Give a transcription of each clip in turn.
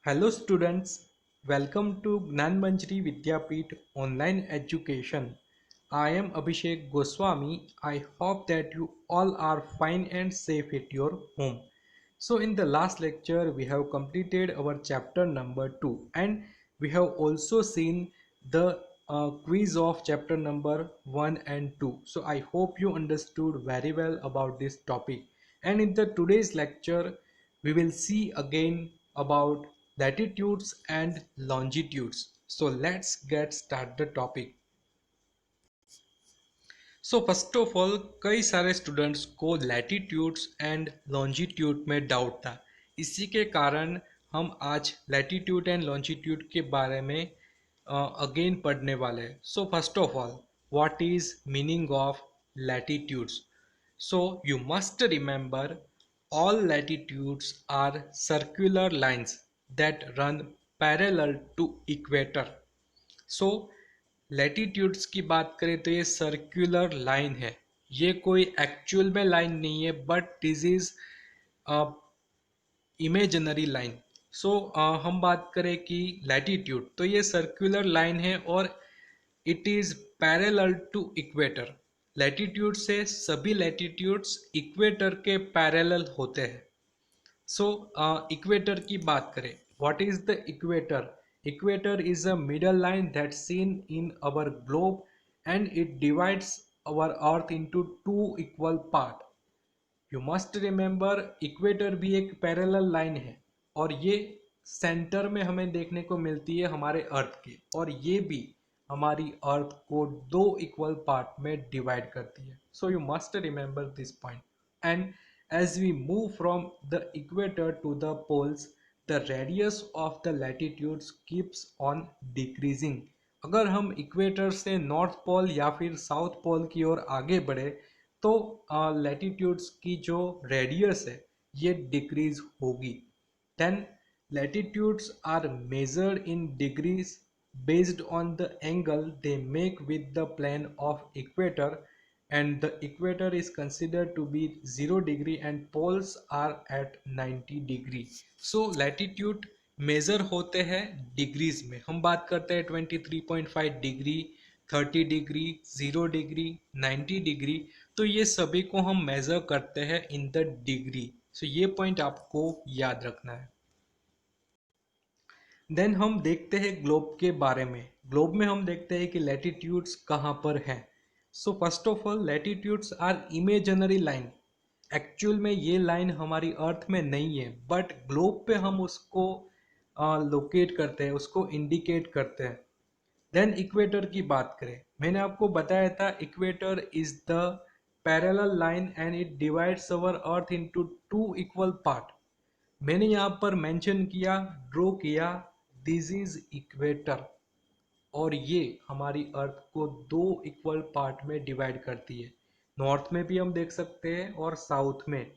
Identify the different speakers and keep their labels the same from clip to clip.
Speaker 1: Hello students, welcome to Gnanmanjari Vidyapeeth Online Education. I am Abhishek Goswami. I hope that you all are fine and safe at your home. So in the last lecture we have completed our chapter number 2 and we have also seen the quiz of chapter number 1 and 2. So I hope you understood very well about this topic. And in the today's lecture we will see again about latitudes and longitudes. So let's get start the topic. So first of all कई सारे students को latitudes and longitude में doubt था। इसी के कारण हम आज लैटिट्यूड एंड लॉन्जिट्यूड के बारे में अगेन पढ़ने वाले हैं। So first of all what is meaning of latitudes? So you must remember all latitudes are circular lines that run parallel to equator. So latitudes की बात करें तो ये सर्कुलर लाइन है। ये कोई एक्चुअल में लाइन नहीं है but this is imaginary line. So हम बात करें कि लैटिट्यूड तो ये सर्कुलर लाइन है और it is parallel to equator. Latitude से सभी लैटिट्यूड्स इक्वेटर के पैरेलल होते हैं। सो इक्वेटर की बात करें, what is the equator? Equator is a middle line that seen in our globe and it divides our earth into two equal part. You must remember equator भी एक parallel line है और ये सेंटर में हमें देखने को मिलती है हमारे अर्थ के, और ये भी हमारी अर्थ को दो इक्वल पार्ट में डिवाइड करती है। So you must remember this point. And as we move from the equator to the poles, the radius of the latitudes keeps on decreasing. अगर हम इक्वेटर से नॉर्थ पोल या फिर साउथ पोल की ओर आगे बढ़े तो लैटिट्यूड्स की जो रेडियस है ये डिक्रीज होगी। Then latitudes are measured in degrees based on the angle they make with the plane of equator, and the equator is considered to be 0 degree and poles are at 90 degree. So latitude major होते हैं degrees में। हम बात करते हैं 23.5 degree, 30 degree, 0 degree, 90 degree. तो ये सभी को हम मेजर करते हैं इन द डिग्री। सो ये पॉइंट आपको याद रखना है। देन हम देखते हैं ग्लोब के बारे में। ग्लोब में हम देखते हैं कि लैटिट्यूड्स कहाँ पर हैं। So first of all latitudes are imaginary line. Actual में ये लाइन हमारी अर्थ में नहीं है बट ग्लोब पे हम उसको लोकेट करते हैं, उसको इंडिकेट करते हैं। देन इक्वेटर की बात करें, मैंने आपको बताया था equator is the parallel line and it divides our earth into two equal part. मैंने यहाँ पर मेंशन किया, ड्रॉ किया, दिस इज इक्वेटर, और ये हमारी अर्थ को दो इक्वल पार्ट में डिवाइड करती है। नॉर्थ में भी हम देख सकते हैं और साउथ में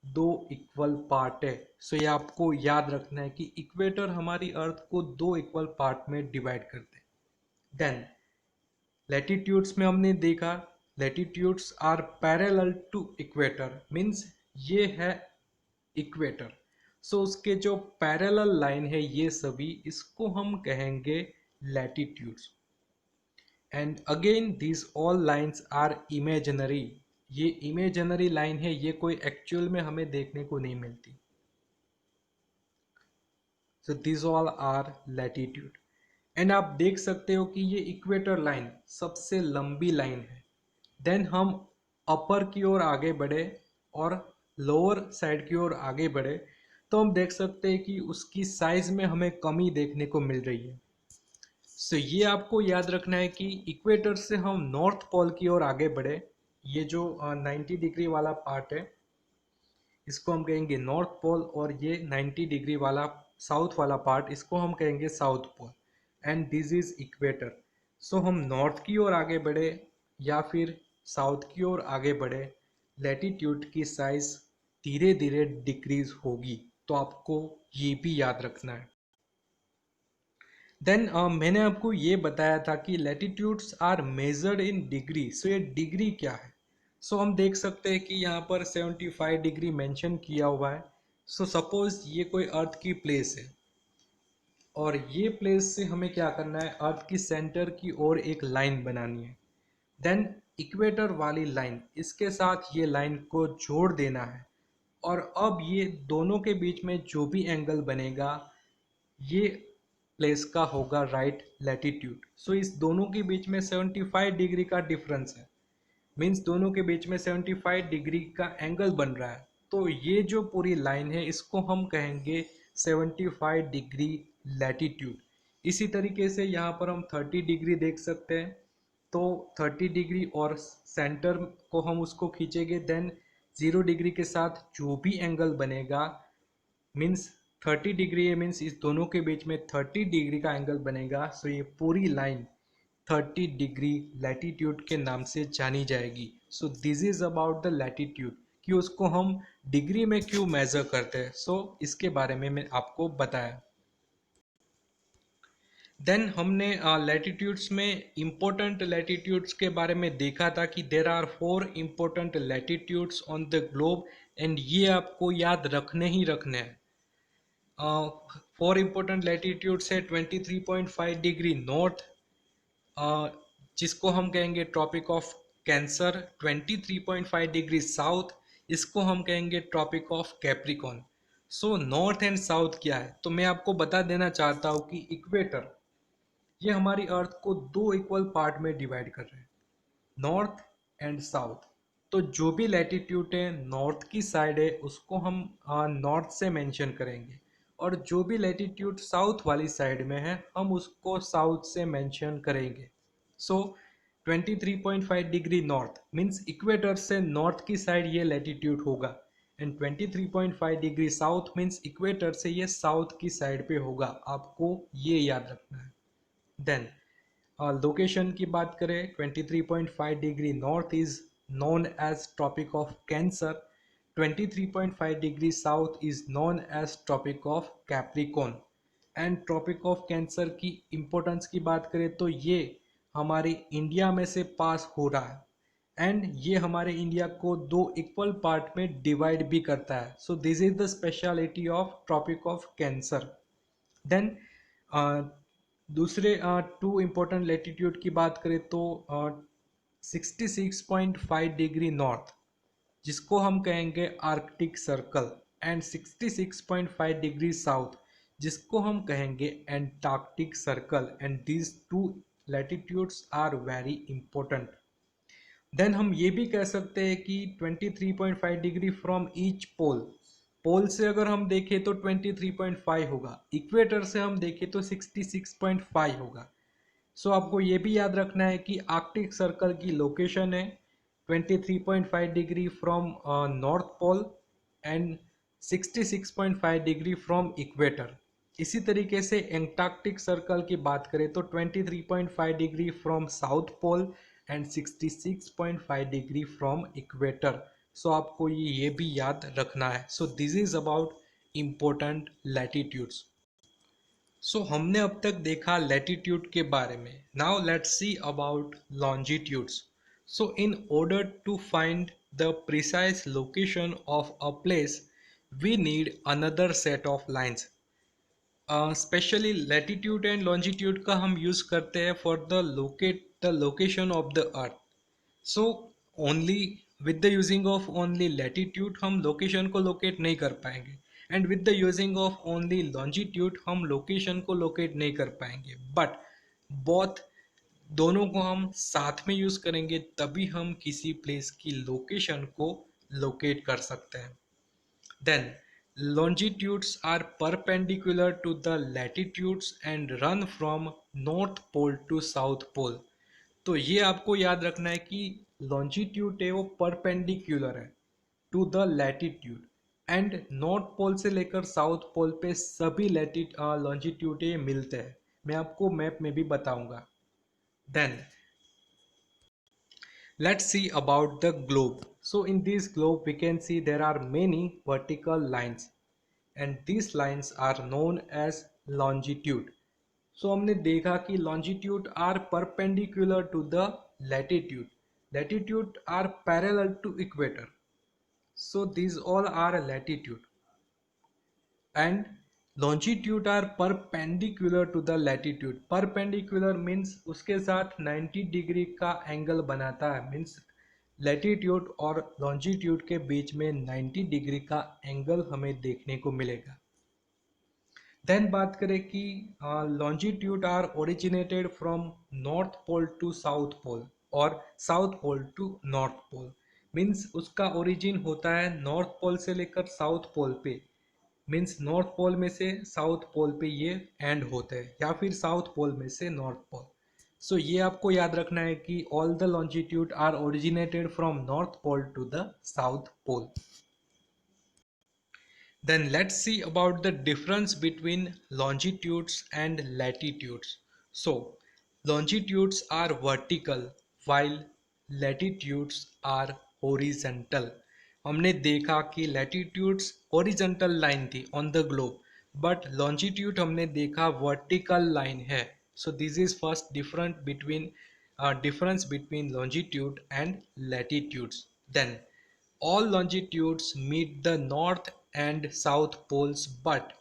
Speaker 1: दो इक्वल पार्ट है। सो ये आपको याद रखना है कि इक्वेटर हमारी अर्थ को दो इक्वल पार्ट में डिवाइड करते हैं। देन लैटिट्यूड्स में हमने देखा latitudes are parallel to equator, means ये है इक्वेटर। सो उसके जो पैरेलल लाइन है ये सभी, इसको हम कहेंगे latitudes. And again this all lines are imaginary. ये इमेजिनरी लाइन है, ये कोई एक्चुअल में हमें देखने को नहीं मिलती। So this all are latitude. And आप देख सकते हो कि ये इक्वेटर लाइन सबसे लंबी लाइन है। देन हम अपर की ओर आगे बढ़े और लोअर साइड की ओर आगे बढ़े तो हम देख सकते हैं कि उसकी साइज में हमें कमी देखने को मिल रही है। सो ये आपको याद रखना है कि इक्वेटर से हम नॉर्थ पोल की ओर आगे बढ़े, ये जो 90 डिग्री वाला पार्ट है इसको हम कहेंगे नॉर्थ पोल, और ये 90 डिग्री वाला साउथ वाला पार्ट इसको हम कहेंगे south pole, and this is equator. So हम नॉर्थ की ओर आगे बढ़े या फिर साउथ की ओर आगे बढ़े, लैटिट्यूड की साइज धीरे धीरे डिक्रीज होगी, तो आपको ये भी याद रखना है। देन मैंने आपको ये बताया था कि latitudes are measured in degree. So ये डिग्री क्या है? सो हम देख सकते हैं कि यहाँ पर 75 डिग्री मेंशन किया हुआ है। सो सपोज ये कोई अर्थ की प्लेस है और ये प्लेस से हमें क्या करना है, अर्थ की सेंटर की ओर एक लाइन बनानी है। देन इक्वेटर वाली लाइन, इसके साथ ये लाइन को जोड़ देना है। और अब ये दोनों के बीच में जो भी एंगल बनेगा, ये प्लेस का होगा राइट लैटिट्यूड। सो इस दोनों के बीच में 75 डिग्री का डिफरेंस है, मीन्स दोनों के बीच में 75 डिग्री का एंगल बन रहा है। तो ये जो पूरी लाइन है इसको हम कहेंगे 75 डिग्री लैटिट्यूड। इसी तरीके से यहाँ पर हम 30 डिग्री देख सकते हैं। तो 30 डिग्री और सेंटर को हम उसको खींचेंगे, देन 0 डिग्री के साथ जो भी एंगल बनेगा, मीन्स 30 डिग्री है, मीन्स इस दोनों के बीच में 30 डिग्री का एंगल बनेगा। सो ये पूरी लाइन 30 डिग्री लैटिट्यूड के नाम से जानी जाएगी। सो this is about the latitude, कि उसको हम डिग्री में क्यों मेजर करते हैं। सो इसके बारे में मैं आपको बताया। देन हमने लैटिट्यूड्स में इम्पोर्टेंट लैटिट्यूड्स के बारे में देखा था कि there are 4 important latitudes on the globe, and ये आपको याद रखने ही रखने हैं। 4 इम्पोर्टेंट लैटिट्यूड्स है 23.5 डिग्री नॉर्थ, जिसको हम कहेंगे tropic of Cancer. 23.5 degree south, इसको हम कहेंगे tropic of Capricorn. So north and south क्या है, तो मैं आपको बता देना चाहता हूँ कि इक्वेटर, ये हमारी अर्थ को दो इक्वल पार्ट में डिवाइड कर रहे हैं, नॉर्थ एंड साउथ। तो जो भी लैटिट्यूड है नॉर्थ की साइड है उसको हम नॉर्थ से मेंशन करेंगे, और जो भी लैटिट्यूड साउथ वाली साइड में है हम उसको साउथ से मेंशन करेंगे। सो 23.5 डिग्री नॉर्थ मीन्स इक्वेटर से नॉर्थ की साइड ये लैटिट्यूड होगा, and 23.5 degree south means equator से ये साउथ की साइड पे होगा। आपको ये याद रखना है। देन लोकेशन की बात करें, 23.5 degree north is known as tropic of Cancer, 23.5 degree south is known as tropic of Capricorn. And tropic of Cancer की इम्पोर्टेंस की बात करें तो ये हमारे इंडिया में से पास हो रहा है, एंड ये हमारे इंडिया को दो इक्वल पार्ट में डिवाइड भी करता है। So this is the speciality of tropic of Cancer. Then दूसरे टू इम्पोर्टेंट लेटीट्यूड की बात करें तो 66.5 डिग्री नॉर्थ, जिसको हम कहेंगे Arctic circle, and 66.5 degree south, जिसको हम कहेंगे Antarctic circle, and these two latitudes are very important. Then हम ये भी कह सकते हैं कि 23.5 degree from each pole, pole से अगर हम देखें तो 23.5 होगा, इक्वेटर से हम देखें तो 66.5 होगा। सो आपको ये भी याद रखना है कि आर्कटिक सर्कल की लोकेशन है 23.5 degree from north pole, and 66.5 degree from equator. इसी तरीके से एंटार्क्टिक सर्कल की बात करें तो 23.5 degree from south pole and 66.5 degree from equator. So आपको ये भी याद रखना है। So this is about important latitudes. So हमने अब तक देखा लैटिट्यूड के बारे में। Now let's see about longitudes. So in order to find the precise location of a place we need another set of lines. Specially latitude and longitude का हम use करते हैं for the location of the earth. So only with the using of only latitude हम location को locate नहीं कर पाएंगे, and with the using of only longitude हम लोकेशन को लोकेट नहीं कर पाएंगे, बट बोथ दोनों को हम साथ में यूज करेंगे तभी हम किसी प्लेस की लोकेशन को लोकेट कर सकते हैं। Then, longitudes are perpendicular to the latitudes and run from north pole to south pole. तो ये आपको याद रखना है कि लॉन्जिट्यूड है वो परपेंडिकुलर है to the latitude, and north pole से लेकर साउथ पोल पे सभी लॉन्जिट्यूड मिलते हैं। मैं आपको मैप में भी बताऊंगा। Then let's see about the globe. So in this globe we can see there are many vertical lines, and these lines are known as longitude. So हमने देखा कि longitude are perpendicular to the latitude. Latitude are parallel to equator. So these all are latitude, and longitude are perpendicular to the latitude. Perpendicular means उसके साथ 90 degree का angle बनाता है, means latitude और longitude के बीच में 90 डिग्री का angle हमें देखने को मिलेगा। देन बात करें कि longitude are originated from north pole to south pole और south pole to north pole. Means उसका ओरिजिन होता है नॉर्थ पोल से लेकर साउथ पोल पे, मीन्स नॉर्थ पोल में से साउथ पोल पे ये एंड होते हैं, या फिर साउथ पोल में से नॉर्थ पोल। सो ये आपको याद रखना है कि all the longitude are originated from north pole to the south pole. Then let's see about the difference between longitudes and latitudes. So, longitudes are vertical while latitudes are horizontal. हमने देखा कि latitudes horizontal line थी on the globe, but longitude हमने देखा vertical line है. So this is first difference between longitude and latitudes. Then all longitudes meet the north and south poles, but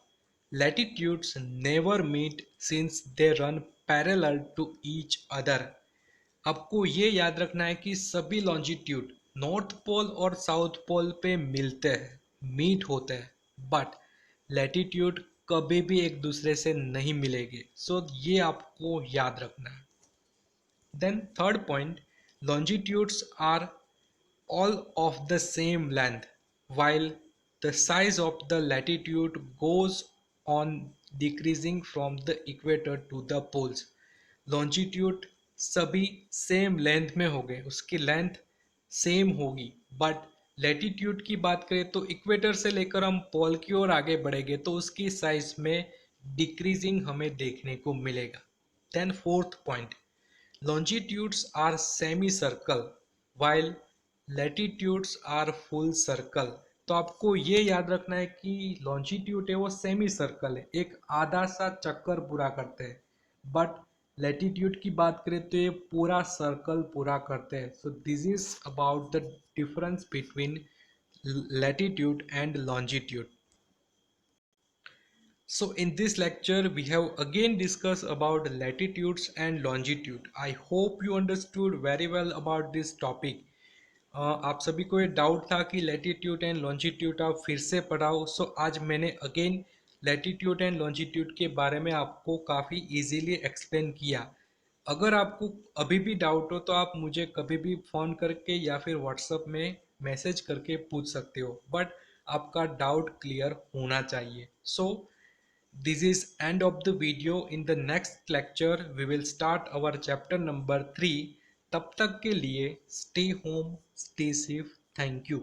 Speaker 1: latitudes never meet since they run parallel to each other. आपको ये याद रखना है कि सभी longitude north pole और south पोल पे मिलते हैं, मीट होते हैं, बट लैटिट्यूड कभी भी एक दूसरे से नहीं मिलेंगे। सो ये आपको याद रखना है। Then third point, longitudes are all of the same length, while the size of the latitude goes on decreasing from the equator to the poles. Longitude सभी सेम लेंथ में हो गए, उसकी लेंथ सेम होगी, बट लैटिट्यूड की बात करें तो इक्वेटर से लेकर हम पोल की ओर आगे बढ़ेंगे तो उसकी साइज में डिक्रीजिंग हमें देखने को मिलेगा। Then fourth point, longitudes are semicircle while latitudes are full circle। तो आपको ये याद रखना है कि लॉन्जिट्यूड है वो सेमी सर्कल है, एक आधा सा चक्कर पूरा करते हैं, बट लैटिट्यूड की बात करें तो ये पूरा सर्कल पूरा करते हैं। सो this is about the difference between latitude and longitude. So in this lecture we have again discussed about latitudes and longitude. I hope you understood very well about this topic. आप सभी को ये doubt था कि latitude and longitude आप फिर से पढ़ाओ। सो आज मैंने अगेन लैटिट्यूड एंड लॉन्जिट्यूड के बारे में आपको काफ़ी इजीली एक्सप्लेन किया। अगर आपको अभी भी डाउट हो तो आप मुझे कभी भी फ़ोन करके या फिर व्हाट्सएप में मैसेज करके पूछ सकते हो, बट आपका डाउट क्लियर होना चाहिए। सो this is end of the video. In the next lecture we will start our chapter number 3. तब तक के लिए stay home, stay safe. Thank you.